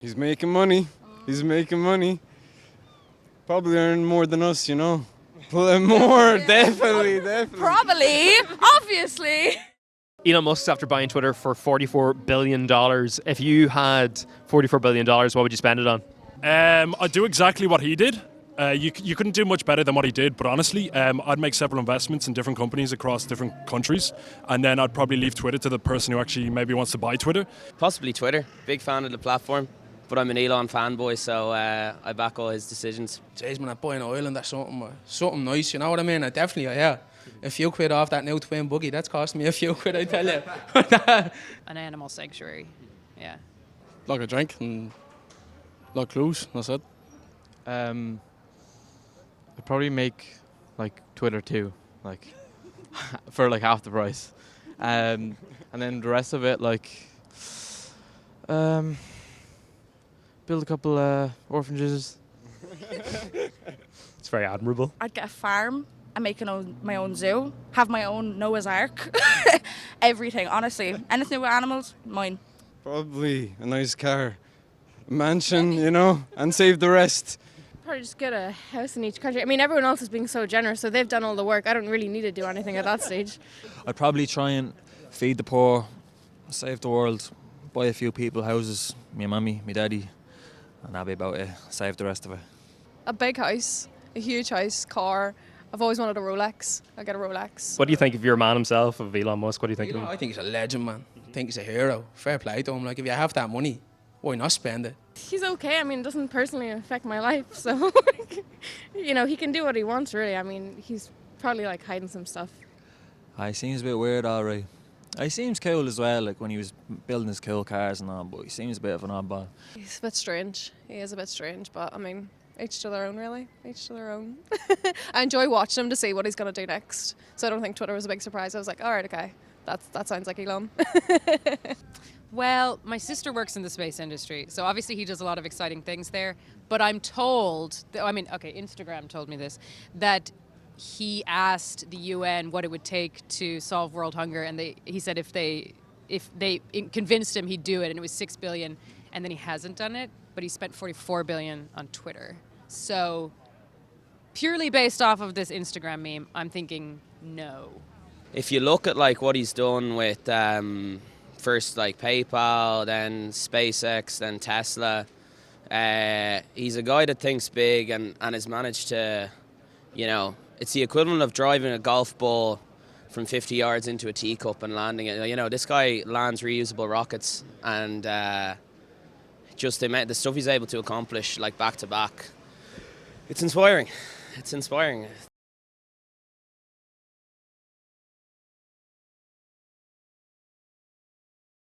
He's making money. He's making money. Probably earn more than us, you know. More, definitely. Probably, obviously. Elon Musk's after buying Twitter for $44 billion. If you had $44 billion, what would you spend it on? I'd do exactly what he did. You couldn't do much better than what he did, but honestly, I'd make several investments in different companies across different countries, and then I'd probably leave Twitter to the person who actually maybe wants to buy Twitter. Possibly Twitter. Big fan of the platform, but I'm an Elon fanboy, so I back all his decisions. Jeez, man, I'd buy an island or something nice, you know what I mean? Yeah. A few quid off that new twin buggy, that's cost me a few quid, I tell you. An animal sanctuary, yeah. Like a drink and like clothes, that's it. I'd probably make like Twitter too, like for like half the price, and then the rest of it like build a couple orphanages. It's very admirable. I'd get a farm and make my own zoo, have my own Noah's Ark, everything, honestly. Anything with animals, mine. Probably a nice car, a mansion, you know, and save the rest. Probably just get a house in each country. I mean, everyone else is being so generous, so they've done all the work. I don't really need to do anything at that stage. I'd probably try and feed the poor, save the world, buy a few people houses, me mummy, me daddy, and that'd be about it. Save the rest of it. A big house, a huge house, car. I've always wanted a Rolex. I'll get a Rolex. What do you think of your man himself, of Elon Musk? What do you think of him? I think he's a legend, man. I think he's a hero. Fair play to him. Like, if you have that money, why not spend it? He's okay. I mean, it doesn't personally affect my life, so, you know, he can do what he wants, really. I mean, he's probably, like, hiding some stuff. He seems a bit weird, alright. He seems cool as well, like when he was building his cool cars and all, but he seems a bit of an oddball. He's a bit strange. He is a bit strange, but, I mean, each to their own, really. Each to their own. I enjoy watching him to see what he's going to do next. So I don't think Twitter was a big surprise. I was like, all right, okay, that sounds like Elon. Well, my sister works in the space industry, so obviously he does a lot of exciting things there. But I'm told, Instagram told me this, that he asked the UN what it would take to solve world hunger, and he said if they convinced him, he'd do it, and it was $6 billion, and then he hasn't done it, but he spent $44 billion on Twitter. So purely based off of this Instagram meme, I'm thinking no. If you look at like what he's done with first like PayPal, then SpaceX, then Tesla, he's a guy that thinks big and has managed to, you know, it's the equivalent of driving a golf ball from 50 yards into a teacup and landing it. You know, this guy lands reusable rockets, and just the stuff he's able to accomplish like back to back. It's inspiring. It's inspiring.